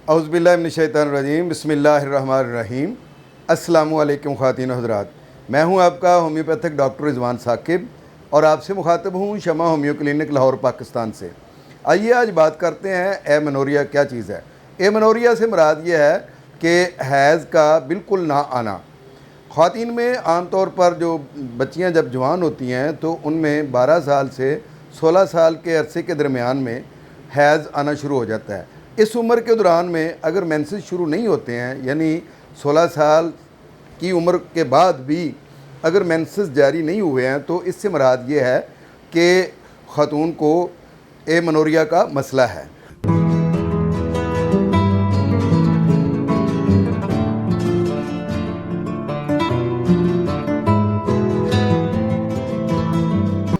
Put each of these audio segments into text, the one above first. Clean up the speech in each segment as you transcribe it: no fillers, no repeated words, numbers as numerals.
اعوذ باللہ من الشیطان الرجیم، بسم اللہ الرحمن الرحیم۔ السلام علیکم خواتین و حضرات، میں ہوں آپ کا ہومیوپیتھک ڈاکٹر رضوان ثاقب اور آپ سے مخاطب ہوں شمع ہومیو کلینک لاہور پاکستان سے۔ آئیے آج بات کرتے ہیں ایمنوریا کیا چیز ہے۔ ایمنوریا سے مراد یہ ہے کہ حیض کا بالکل نہ آنا۔ خواتین میں عام طور پر جو بچیاں جب جوان ہوتی ہیں تو ان میں 12 سال سے 16 سال کے عرصے کے درمیان میں حیض آنا شروع ہو جاتا ہے۔ اس عمر کے دوران میں اگر مینسز شروع نہیں ہوتے ہیں، یعنی 16 سال کی عمر کے بعد بھی اگر مینسز جاری نہیں ہوئے ہیں تو اس سے مراد یہ ہے کہ خاتون کو ایمنوریا کا مسئلہ ہے۔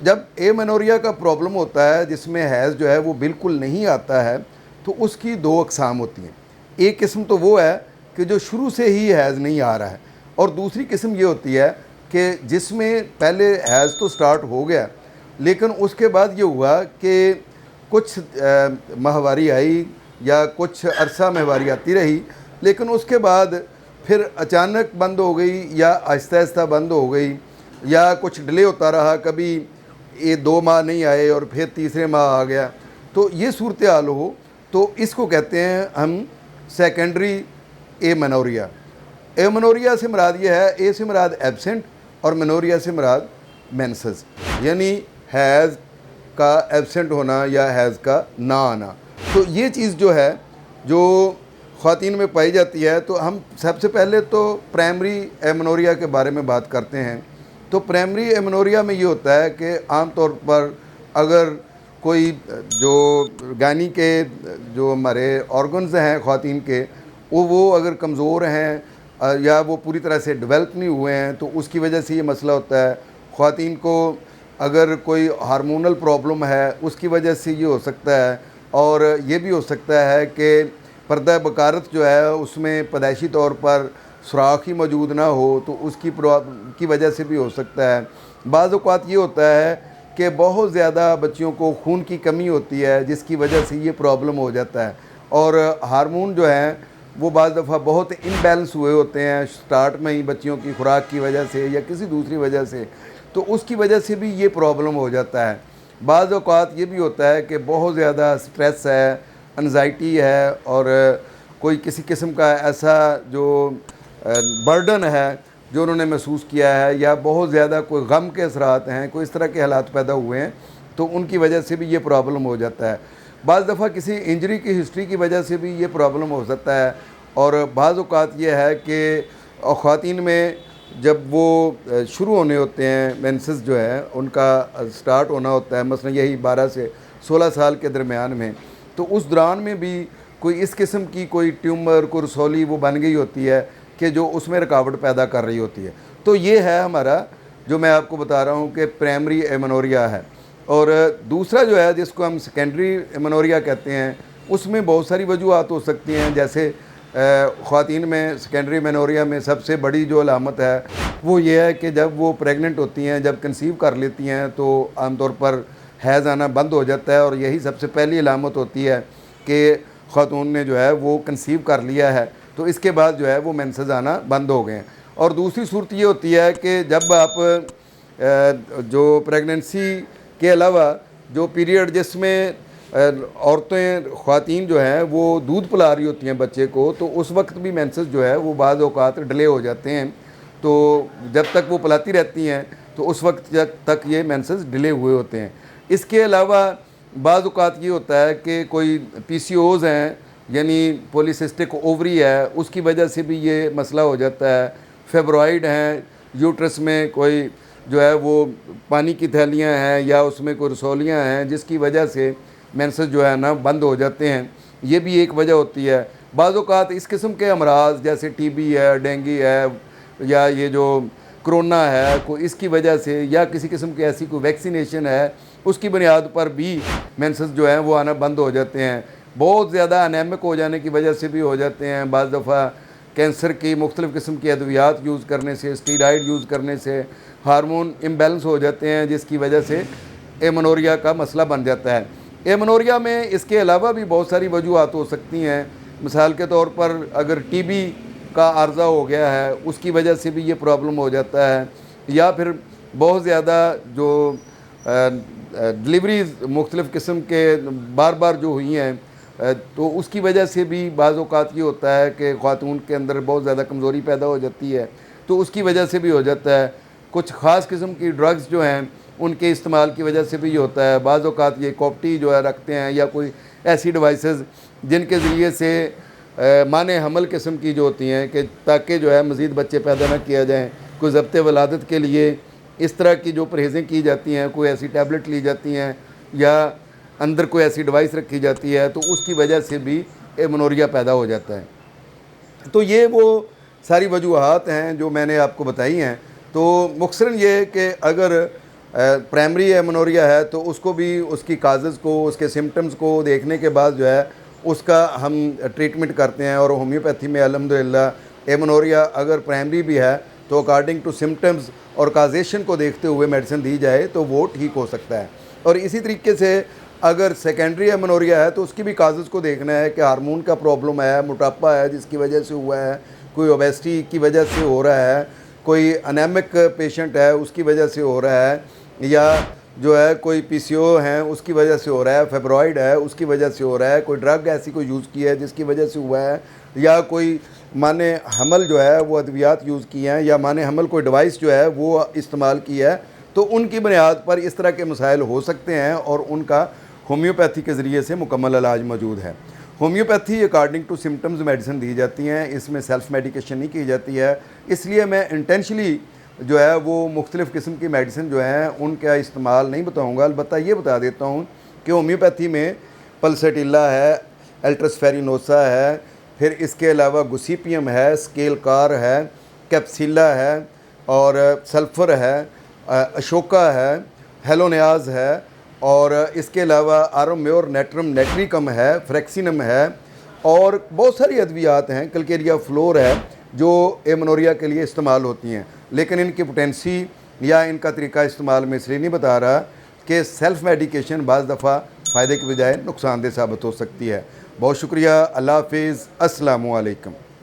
جب ایمنوریا کا پرابلم ہوتا ہے جس میں حیض جو ہے وہ بالکل نہیں آتا ہے تو اس کی دو اقسام ہوتی ہیں۔ ایک قسم تو وہ ہے کہ جو شروع سے ہی حیض نہیں آ رہا ہے، اور دوسری قسم یہ ہوتی ہے کہ جس میں پہلے حیض تو سٹارٹ ہو گیا لیکن اس کے بعد یہ ہوا کہ کچھ ماہواری آئی یا کچھ عرصہ ماہواری آتی رہی، لیکن اس کے بعد پھر اچانک بند ہو گئی یا آہستہ آہستہ بند ہو گئی یا کچھ ڈیلے ہوتا رہا، کبھی یہ 2 ماہ نہیں آئے اور پھر تیسرے ماہ آ گیا، تو یہ صورتحال ہو تو اس کو کہتے ہیں ہم سیکنڈری ایمنوریا۔ ایمنوریا سے مراد یہ ہے، اے سے مراد ایبسنٹ اور منوریا سے مراد مینسز، یعنی حیض کا ایبسنٹ ہونا یا حیض کا نہ آنا۔ تو یہ چیز جو ہے جو خواتین میں پائی جاتی ہے، تو ہم سب سے پہلے تو پرائمری ایمنوریا کے بارے میں بات کرتے ہیں۔ تو پرائمری ایمنوریا میں یہ ہوتا ہے کہ عام طور پر اگر کوئی جو گائنی کے جو ہمارے آرگنز ہیں خواتین کے وہ اگر کمزور ہیں یا وہ پوری طرح سے ڈیولپ نہیں ہوئے ہیں تو اس کی وجہ سے یہ مسئلہ ہوتا ہے۔ خواتین کو اگر کوئی ہارمونل پرابلم ہے اس کی وجہ سے یہ ہو سکتا ہے، اور یہ بھی ہو سکتا ہے کہ پردہ بکارت جو ہے اس میں پیدائشی طور پر سوراخ ہی موجود نہ ہو تو اس کی وجہ سے بھی ہو سکتا ہے۔ بعض اوقات یہ ہوتا ہے کہ بہت زیادہ بچیوں کو خون کی کمی ہوتی ہے جس کی وجہ سے یہ پرابلم ہو جاتا ہے، اور ہارمون جو ہیں وہ بعض دفعہ بہت امبیلنس ہوئے ہوتے ہیں سٹارٹ میں ہی بچیوں کی خوراک کی وجہ سے یا کسی دوسری وجہ سے، تو اس کی وجہ سے بھی یہ پرابلم ہو جاتا ہے۔ بعض اوقات یہ بھی ہوتا ہے کہ بہت زیادہ سٹریس ہے، انزائٹی ہے، اور کوئی کسی قسم کا ایسا جو برڈن ہے جو انہوں نے محسوس کیا ہے، یا بہت زیادہ کوئی غم کے اثرات ہیں، کوئی اس طرح کے حالات پیدا ہوئے ہیں تو ان کی وجہ سے بھی یہ پرابلم ہو جاتا ہے۔ بعض دفعہ کسی انجری کی ہسٹری کی وجہ سے بھی یہ پرابلم ہو سکتا ہے، اور بعض اوقات یہ ہے کہ خواتین میں جب وہ شروع ہونے ہوتے ہیں مینسز جو ہے ان کا سٹارٹ ہونا ہوتا ہے مثلا یہی 12 سے 16 سال کے درمیان میں، تو اس دوران میں بھی کوئی اس قسم کی کوئی ٹیومر، کوئی رسولی وہ بن گئی ہوتی ہے کہ جو اس میں رکاوٹ پیدا کر رہی ہوتی ہے۔ تو یہ ہے ہمارا جو میں آپ کو بتا رہا ہوں کہ پرائمری ایمنوریا ہے۔ اور دوسرا جو ہے جس کو ہم سیکنڈری ایمنوریا کہتے ہیں، اس میں بہت ساری وجوہات ہو سکتی ہیں، جیسے خواتین میں سیکنڈری ایمنوریا میں سب سے بڑی جو علامت ہے وہ یہ ہے کہ جب وہ پریگننٹ ہوتی ہیں، جب کنسیو کر لیتی ہیں تو عام طور پر حیض آنا بند ہو جاتا ہے، اور یہی سب سے پہلی علامت ہوتی ہے کہ خاتون نے جو ہے وہ کنسیو کر لیا ہے، تو اس کے بعد جو ہے وہ مینسز آنا بند ہو گئے ہیں۔ اور دوسری صورت یہ ہوتی ہے کہ جب آپ جو پریگننسی کے علاوہ جو پیریڈ جس میں عورتیں خواتین جو ہیں وہ دودھ پلا رہی ہوتی ہیں بچے کو، تو اس وقت بھی مینسز جو ہے وہ بعض اوقات ڈیلے ہو جاتے ہیں، تو جب تک وہ پلاتی رہتی ہیں تو اس وقت تک یہ مینسز ڈیلے ہوئے ہوتے ہیں۔ اس کے علاوہ بعض اوقات یہ ہوتا ہے کہ کوئی پی سی اوز ہیں، یعنی پولیسسٹک اووری ہے، اس کی وجہ سے بھی یہ مسئلہ ہو جاتا ہے۔ فیبرائڈ ہیں، یوٹرس میں کوئی جو ہے وہ پانی کی تھیلیاں ہیں یا اس میں کوئی رسولیاں ہیں جس کی وجہ سے مینسز جو ہے نا بند ہو جاتے ہیں، یہ بھی ایک وجہ ہوتی ہے۔ بعض اوقات اس قسم کے امراض جیسے ٹی بی ہے، ڈینگی ہے، یا یہ جو کرونا ہے کوئی اس کی وجہ سے، یا کسی قسم کی ایسی کوئی ویکسینیشن ہے اس کی بنیاد پر بھی مینسز جو ہیں وہ آنا بند ہو جاتے ہیں۔ بہت زیادہ انیمک ہو جانے کی وجہ سے بھی ہو جاتے ہیں، بعض دفعہ کینسر کی مختلف قسم کی ادویات یوز کرنے سے، اسٹیرائڈ یوز کرنے سے ہارمون امبیلنس ہو جاتے ہیں جس کی وجہ سے ایمنوریا کا مسئلہ بن جاتا ہے۔ ایمنوریا میں اس کے علاوہ بھی بہت ساری وجوہات ہو سکتی ہیں، مثال کے طور پر اگر ٹی بی کا عارضہ ہو گیا ہے اس کی وجہ سے بھی یہ پرابلم ہو جاتا ہے، یا پھر بہت زیادہ جو ڈلیوریز مختلف قسم کے بار بار جو ہوئی ہیں تو اس کی وجہ سے بھی بعض اوقات یہ ہوتا ہے کہ خاتون کے اندر بہت زیادہ کمزوری پیدا ہو جاتی ہے، تو اس کی وجہ سے بھی ہو جاتا ہے۔ کچھ خاص قسم کی ڈرگز جو ہیں ان کے استعمال کی وجہ سے بھی یہ ہوتا ہے۔ بعض اوقات یہ کوپٹی جو ہے رکھتے ہیں یا کوئی ایسی ڈیوائسز جن کے ذریعے سے مانع حمل قسم کی جو ہوتی ہیں کہ تاکہ جو ہے مزید بچے پیدا نہ کیا جائیں، کوئی ضبط ولادت کے لیے اس طرح کی جو پرہیزیں کی جاتی ہیں، کوئی ایسی ٹیبلٹ لی جاتی ہیں یا اندر کوئی ایسی ڈیوائس رکھی جاتی ہے، تو اس کی وجہ سے بھی ایمنوریا پیدا ہو جاتا ہے۔ تو یہ وہ ساری وجوہات ہیں جو میں نے آپ کو بتائی ہیں۔ تو مختصراً یہ کہ اگر پرائمری ایمنوریا ہے تو اس کو بھی اس کی کازز کو، اس کے سمٹمز کو دیکھنے کے بعد جو ہے اس کا ہم ٹریٹمنٹ کرتے ہیں، اور ہومیوپیتھی میں الحمدللہ ایمنوریا اگر پرائمری بھی ہے تو اکارڈنگ ٹو سمٹمز اور کازیشن کو دیکھتے ہوئے میڈیسن دی جائے تو وہ ٹھیک ہو سکتا ہے۔ اور اسی طریقے سے اگر سیکنڈری ایمنوریا ہے تو اس کی بھی کازز کو دیکھنا ہے کہ ہارمون کا پرابلم ہے، موٹاپا ہے جس کی وجہ سے ہوا ہے، کوئی اوبیسٹی کی وجہ سے ہو رہا ہے، کوئی انیمک پیشنٹ ہے اس کی وجہ سے ہو رہا ہے، یا جو ہے کوئی پی سی او ہیں اس کی وجہ سے ہو رہا ہے، فیبرائڈ ہے اس کی وجہ سے ہو رہا ہے، کوئی ڈرگ ایسی کوئی یوز کی ہے جس کی وجہ سے ہوا ہے، یا کوئی مانع حمل جو ہے وہ ادویات یوز کی ہیں، یا مانع حمل کوئی ڈیوائس جو ہے وہ استعمال کی ہے، تو ان کی بنیاد پر اس طرح کے مسائل ہو سکتے ہیں اور ان کا ہومیوپیتھی کے ذریعے سے مکمل علاج موجود ہے۔ Homeopathy according to symptoms medicine دی جاتی ہیں، اس میں سیلف میڈیکیشن نہیں کی جاتی ہے، اس لیے میں انٹینشلی جو ہے وہ مختلف قسم کی میڈیسن جو ہیں ان کا استعمال نہیں بتاؤں گا۔ البتہ یہ بتا دیتا ہوں کہ ہومیوپیتھی میں پلسٹیلا ہے، الٹراسفیرینوسا ہے، پھر اس کے علاوہ گوسیپیم ہے، اسکیل کار ہے، کیپسیلا ہے، اور سلفر ہے، اشوکا ہے، ہیلونیاز ہے، اور اس کے علاوہ آرومیور نیٹرم نیٹریکم ہے، فریکسینم ہے، اور بہت ساری ادویات ہیں، کلکیریا فلور ہے جو ایمنوریا کے لیے استعمال ہوتی ہیں، لیکن ان کی پوٹینسی یا ان کا طریقہ استعمال میں اس لیے نہیں بتا رہا کہ سیلف میڈیکیشن بعض دفعہ فائدے کے بجائے نقصان دہ ثابت ہو سکتی ہے۔ بہت شکریہ، اللہ حافظ، السلام علیکم۔